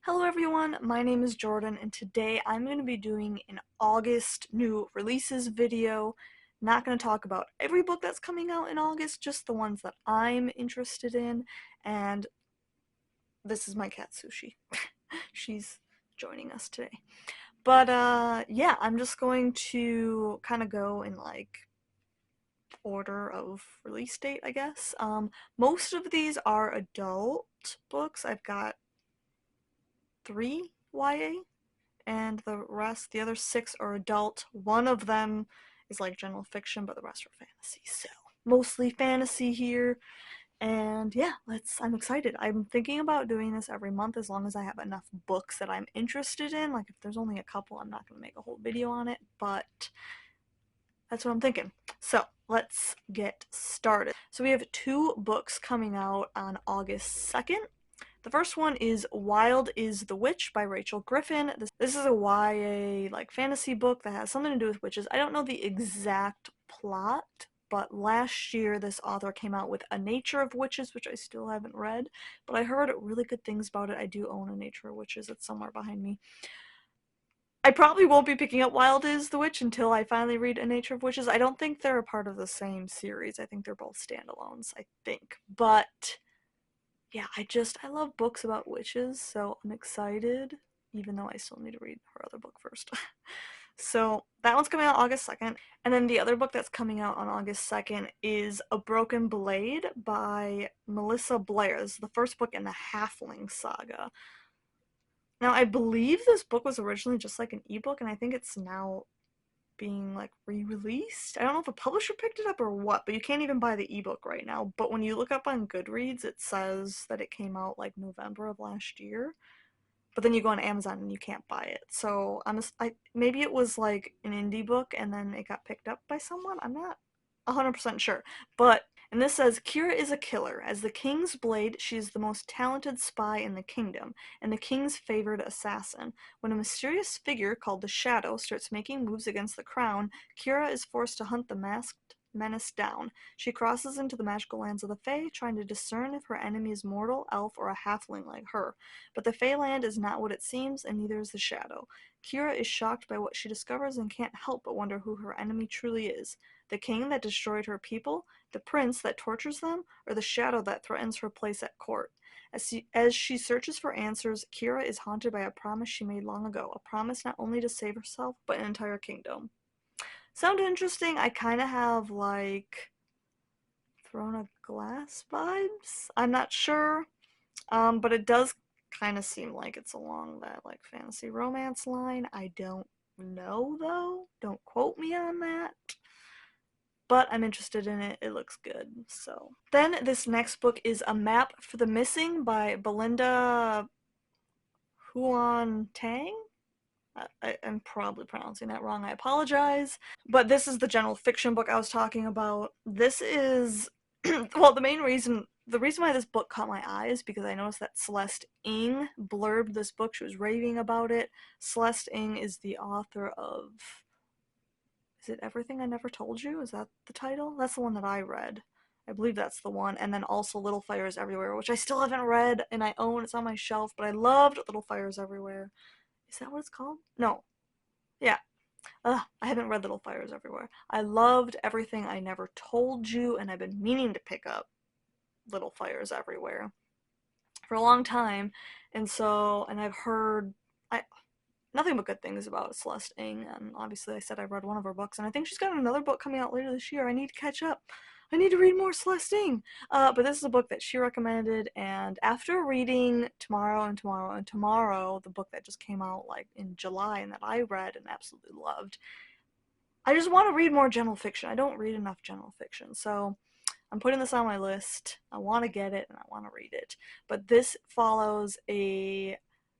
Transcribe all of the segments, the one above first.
Hello everyone, my name is Jordan and today I'm going to be doing an August new releases video. Not going to talk about every book that's coming out in August, just the ones that I'm interested in, and this is my cat Sushi. She's joining us today. But yeah, I'm just going to kind of go in order of release date, I guess. Most of these are adult books. I've got 3 YA and the other 6 are adult. One of them is like general fiction, but the rest are fantasy. So mostly fantasy here. And yeah, I'm excited. I'm thinking about doing this every month as long as I have enough books that I'm interested in. Like if there's only a couple, I'm not going to make a whole video on it, but that's what I'm thinking. So let's get started. So we have 2 books coming out on August 2nd. The first one is Wild is the Witch by Rachel Griffin. This is a YA fantasy book that has something to do with witches. I don't know the exact plot, but last year this author came out with A Nature of Witches, which I still haven't read, but I heard really good things about it. I do own A Nature of Witches. It's somewhere behind me. I probably won't be picking up Wild is the Witch until I finally read A Nature of Witches. I don't think they're a part of the same series. I think they're both standalones, I think. But yeah, I love books about witches, so I'm excited, even though I still need to read her other book first. So that one's coming out August 2nd. And then the other book that's coming out on August 2nd is A Broken Blade by Melissa Blair. This is the first book in the Halfling saga. Now, I believe this book was originally just like an ebook, and I think it's now being re-released. I don't know if a publisher picked it up or what, but you can't even buy the ebook right now. But when you look up on Goodreads, it says that it came out November of last year. But then you go on Amazon and you can't buy it. So maybe it was an indie book and then it got picked up by someone. I'm not 100% sure. And this says, Kira is a killer. As the king's blade, she is the most talented spy in the kingdom, and the king's favored assassin. When a mysterious figure called the Shadow starts making moves against the crown, Kira is forced to hunt the masked menace down. She crosses into the magical lands of the Fae, trying to discern if her enemy is mortal, elf, or a halfling like her. But the Fae land is not what it seems, and neither is the Shadow. Kira is shocked by what she discovers and can't help but wonder who her enemy truly is. The king that destroyed her people, the prince that tortures them, or the shadow that threatens her place at court. As she searches for answers, Kira is haunted by a promise she made long ago, a promise not only to save herself, but an entire kingdom. Sound interesting? I kind of have Throne of Glass vibes? I'm not sure, but it does kind of seem like it's along that fantasy romance line. I don't know though. Don't quote me on that. But I'm interested in it. It looks good. So then this next book is A Map for the Missing by Belinda Huan Tang. I'm probably pronouncing that wrong. I apologize. But this is the general fiction book I was talking about. This is, well, the reason why this book caught my eye is because I noticed that Celeste Ng blurbed this book. She was raving about it. Celeste Ng is the author of, is it Everything I Never Told You? Is that the title? That's the one that I read. I believe that's the one. And then also Little Fires Everywhere, which I still haven't read and I own. It's on my shelf, but I loved Little Fires Everywhere. Is that what it's called? No. Yeah. I haven't read Little Fires Everywhere. I loved Everything I Never Told You, and I've been meaning to pick up Little Fires Everywhere for a long time. And I've heard nothing but good things about Celeste Ng, and obviously I said I read one of her books, and I think she's got another book coming out later this year. I need to catch up. I need to read more Celeste Ng. But this is a book that she recommended, and after reading Tomorrow and Tomorrow and Tomorrow, the book that just came out in July and that I read and absolutely loved, I just want to read more general fiction. I don't read enough general fiction, so I'm putting this on my list. I want to get it and I want to read it. But this follows a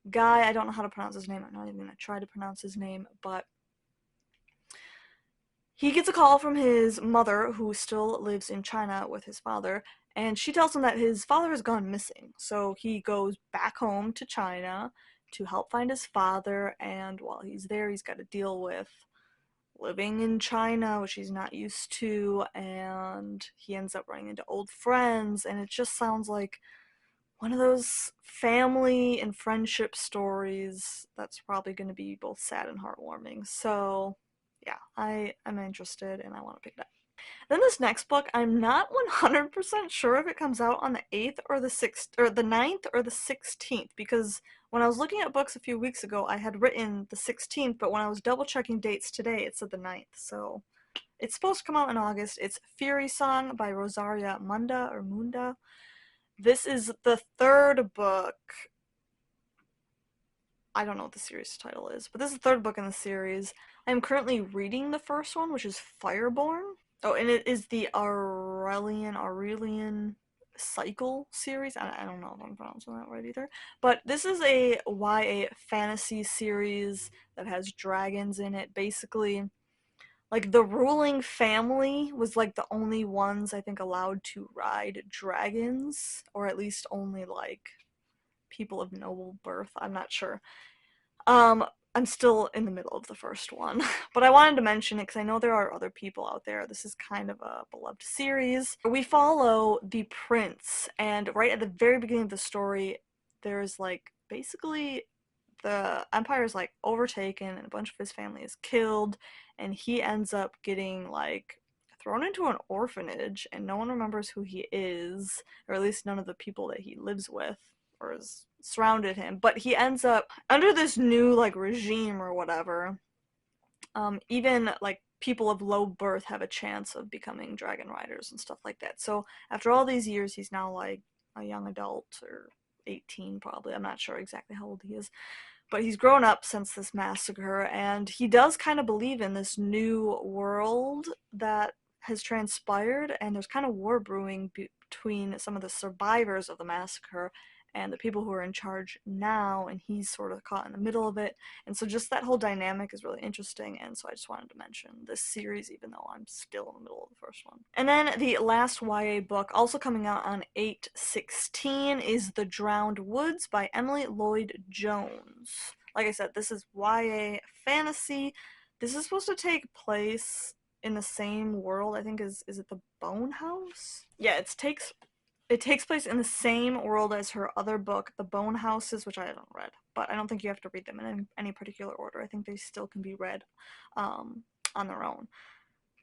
guy, I don't know how to pronounce his name. I'm not even going to try to pronounce his name, but he gets a call from his mother, who still lives in China with his father, and she tells him that his father has gone missing. So he goes back home to China to help find his father, and while he's there, he's got to deal with living in China, which he's not used to, and he ends up running into old friends, and it just sounds like one of those family and friendship stories that's probably going to be both sad and heartwarming. So, yeah, I'm interested and I want to pick it up. Then this next book, I'm not 100% sure if it comes out on the 8th or the 6th, or the 9th or the 16th, because when I was looking at books a few weeks ago, I had written the 16th, but when I was double checking dates today, it said the 9th, so it's supposed to come out in August. It's Fury Song by Rosaria Munda. This is the third book. I don't know what the series title is, but this is the third book in the series. I am currently reading the first one, which is Fireborn. Oh, and it is the Aurelian Cycle series. I don't know if I'm pronouncing that right either. But this is a YA fantasy series that has dragons in it. Basically, like the ruling family was like the only ones I think allowed to ride dragons, or at least only like people of noble birth. I'm not sure. Um, I'm still in the middle of the first one, but I wanted to mention it because I know there are other people out there. This is kind of a beloved series. We follow the prince, and right at the very beginning of the story, there's like basically the empire is like overtaken and a bunch of his family is killed, and he ends up getting like thrown into an orphanage, and no one remembers who he is, or at least none of the people that he lives with or is surrounded him. But he ends up under this new like regime or whatever. Even like people of low birth have a chance of becoming dragon riders and stuff like that. So after all these years, he's now like a young adult, or 18 probably. I'm not sure exactly how old he is, but he's grown up since this massacre, and he does kind of believe in this new world that has transpired, and there's kind of war brewing between some of the survivors of the massacre and the people who are in charge now, and he's sort of caught in the middle of it. And so just that whole dynamic is really interesting, and so I just wanted to mention this series even though I'm still in the middle of the first one. And then the last YA book, also coming out on 8/16, is The Drowned Woods by Emily Lloyd Jones. Like I said, this is YA fantasy. This is supposed to take place in the same world, I think, is it the Bone House? Yeah, it takes place in the same world as her other book, The Bone Houses, which I haven't read, but I don't think you have to read them in any particular order. I think they still can be read on their own.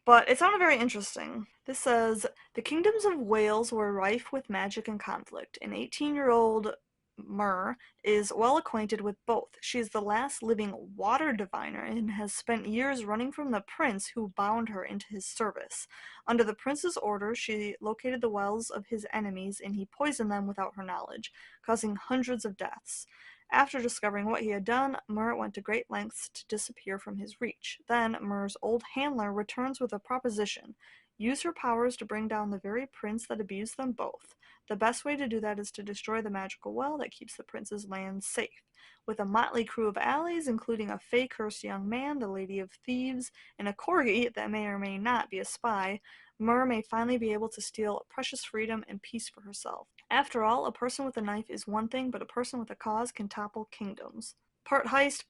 But it sounded very interesting. This says, the kingdoms of Wales were rife with magic and conflict. An 18-year-old Mer is well acquainted with both. She is the last living water diviner and has spent years running from the prince who bound her into his service. Under the prince's orders, she located the wells of his enemies and he poisoned them without her knowledge, causing hundreds of deaths. After discovering what he had done, Mer went to great lengths to disappear from his reach. Then Mer's old handler returns with a proposition. Use her powers to bring down the very prince that abused them both. The best way to do that is to destroy the magical well that keeps the prince's lands safe. With a motley crew of allies, including a fey-cursed young man, the Lady of Thieves, and a corgi that may or may not be a spy, Mer may finally be able to steal precious freedom and peace for herself. After all, a person with a knife is one thing, but a person with a cause can topple kingdoms. Part heist,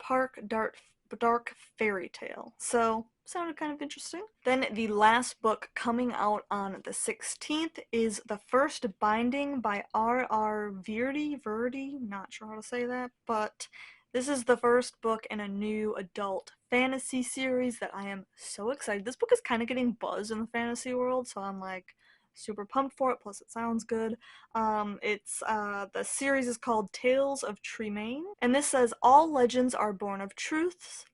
dark fairy tale. So, sounded kind of interesting. Then the last book coming out on the 16th is The First Binding by R.R. Verdi, not sure how to say that, but this is the first book in a new adult fantasy series that I am so excited. This book is kind of getting buzz in the fantasy world, so I'm like super pumped for it, plus it sounds good. The series is called Tales of Tremaine, and this says, all legends are born of truths,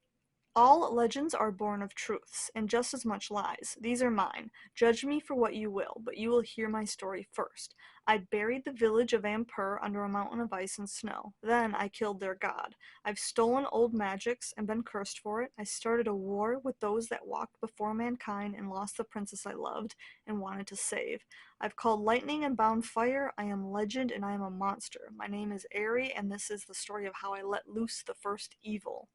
and just as much lies. These are mine. Judge me for what you will, but you will hear my story first. I buried the village of Ampur under a mountain of ice and snow. Then I killed their god. I've stolen old magics and been cursed for it. I started a war with those that walked before mankind and lost the princess I loved and wanted to save. I've called lightning and bound fire. I am legend and I am a monster. My name is Airy, and this is the story of how I let loose the first evil.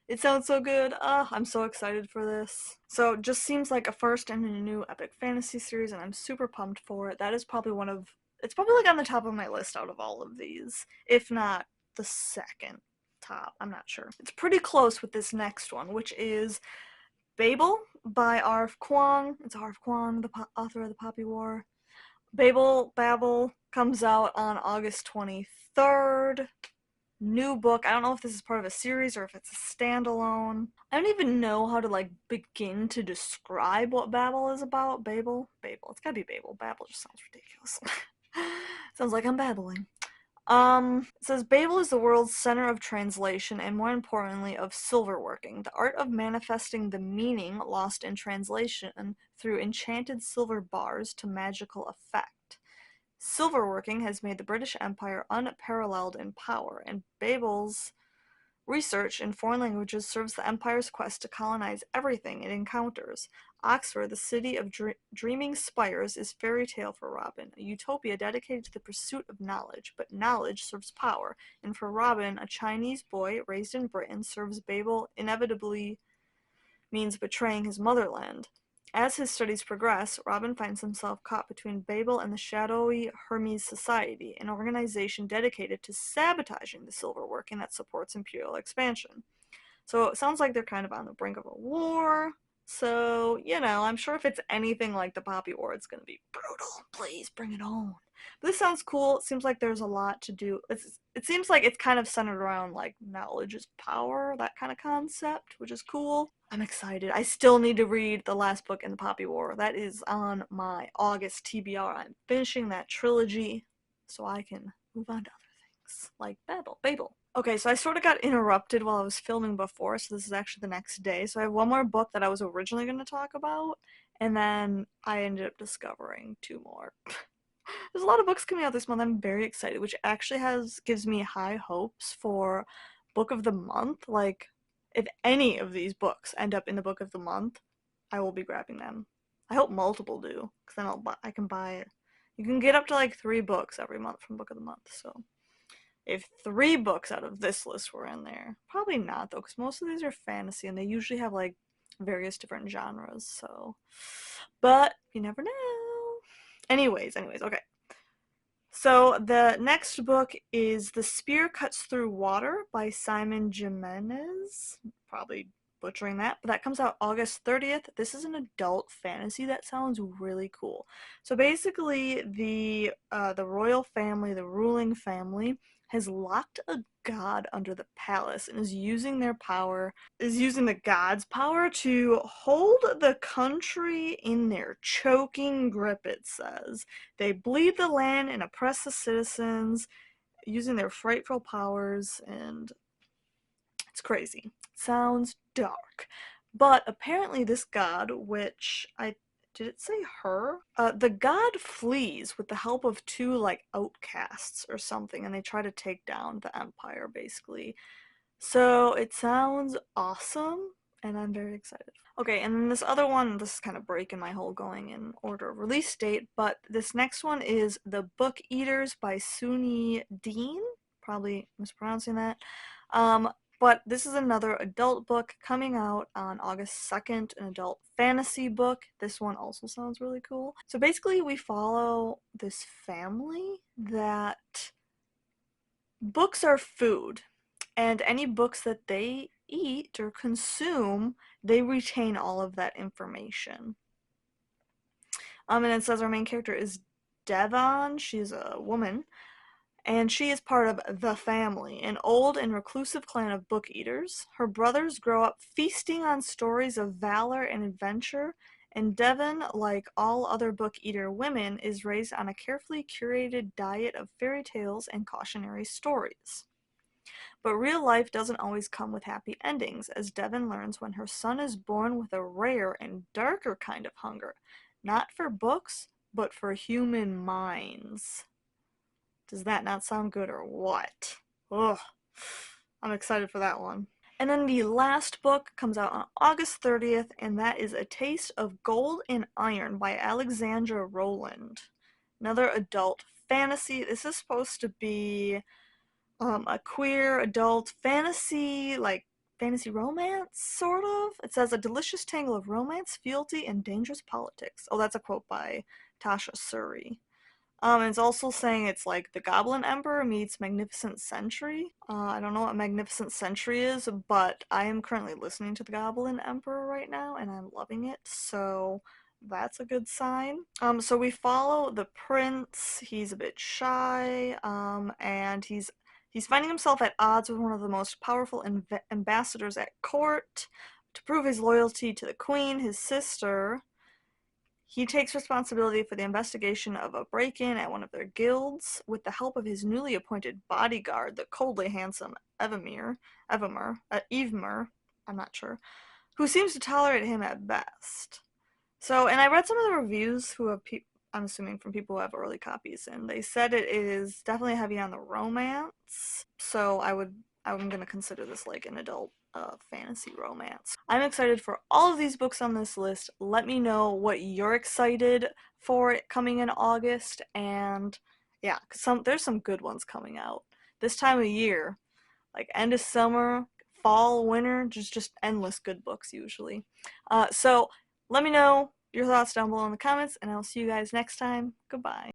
It sounds so good. I'm so excited for this. So it just seems like a first in a new epic fantasy series, and I'm super pumped for it. That is probably it's probably like on the top of my list out of all of these, if not the second top. I'm not sure. It's pretty close with this next one, which is Babel by R.F. Kuang. It's R.F. Kuang, the author of The Poppy War. Babel comes out on August 23rd. New book. I don't know if this is part of a series or if it's a standalone. I don't even know how to like begin to describe what Babel is about. Babel. It's gotta be Babel. Babel just sounds ridiculous. Sounds like I'm babbling. It says Babel is the world's center of translation and more importantly of silverworking, the art of manifesting the meaning lost in translation through enchanted silver bars to magical effect. Silverworking has made the British Empire unparalleled in power, and Babel's research in foreign languages serves the Empire's quest to colonize everything it encounters. Oxford, the city of dreaming spires, is fairy tale for Robin, a utopia dedicated to the pursuit of knowledge, but knowledge serves power, and for Robin, a Chinese boy raised in Britain, serves Babel inevitably means betraying his motherland. As his studies progress, Robin finds himself caught between Babel and the shadowy Hermes Society, an organization dedicated to sabotaging the silverworking that supports imperial expansion. So it sounds like they're kind of on the brink of a war. So, I'm sure if it's anything like the Poppy War, it's going to be brutal. Please bring it on. But this sounds cool. It seems like there's a lot to do. It seems like it's kind of centered around like knowledge is power, that kind of concept, which is cool. I'm excited. I still need to read the last book in the Poppy War. That is on my August TBR. I'm finishing that trilogy so I can move on to other things like Babel. Okay, so I sort of got interrupted while I was filming before, so this is actually the next day. So I have one more book that I was originally going to talk about, and then I ended up discovering two more. There's a lot of books coming out this month. I'm very excited, which actually gives me high hopes for book of the month. Like, if any of these books end up in the book of the month, I will be grabbing them. I hope multiple do, because then I can buy it. You can get up to like 3 books every month from book of the month, so if 3 books out of this list were in there. Probably not, though, because most of these are fantasy, and they usually have, like, various different genres, so. But you never know. Anyways, okay. So the next book is The Spear Cuts Through Water by Simon Jimenez. Probably butchering that, but that comes out August 30th. This is an adult fantasy that sounds really cool. So basically the royal family, the ruling family, has locked a god under the palace and is using the god's power to hold the country in their choking grip, it says. They bleed the land and oppress the citizens using their frightful powers, and it's crazy. Sounds dark. But apparently this god, which did it say her? The god flees with the help of 2 like outcasts or something, and they try to take down the empire basically. So it sounds awesome, and I'm very excited. Okay, and then this other one, this is kind of breaking my whole going in order of release date, but this next one is The Book Eaters by Suni Dean. Probably mispronouncing that. But this is another adult book coming out on August 2nd, an adult fantasy book. This one also sounds really cool. So basically we follow this family that books are food, and any books that they eat or consume, they retain all of that information. And it says our main character is Devon. She's a woman, and she is part of the family, an old and reclusive clan of book eaters. Her brothers grow up feasting on stories of valor and adventure, and Devon, like all other book eater women, is raised on a carefully curated diet of fairy tales and cautionary stories. But real life doesn't always come with happy endings, as Devon learns when her son is born with a rare and darker kind of hunger, not for books, but for human minds. Does that not sound good or what? Ugh. I'm excited for that one. And then the last book comes out on August 30th, and that is A Taste of Gold and Iron by Alexandra Rowland. Another adult fantasy. This is supposed to be a queer adult fantasy, like fantasy romance, sort of. It says a delicious tangle of romance, fealty, and dangerous politics. Oh, that's a quote by Tasha Suri. It's also saying it's like the Goblin Emperor meets Magnificent Century. I don't know what Magnificent Century is, but I am currently listening to the Goblin Emperor right now, and I'm loving it, so that's a good sign. So we follow the prince. He's a bit shy, and he's finding himself at odds with one of the most powerful ambassadors at court. To prove his loyalty to the queen, his sister, he takes responsibility for the investigation of a break-in at one of their guilds with the help of his newly appointed bodyguard, the coldly handsome Evemer, I'm not sure, who seems to tolerate him at best. So, and I read some of the reviews who have, I'm assuming from people who have early copies, and they said it is definitely heavy on the romance. So I'm gonna consider this like an adult fantasy romance. I'm excited for all of these books on this list. Let me know what you're excited for coming in August, and yeah, 'cause there's some good ones coming out this time of year, like end of summer, fall, winter, just endless good books usually. So let me know your thoughts down below in the comments, and I'll see you guys next time. Goodbye.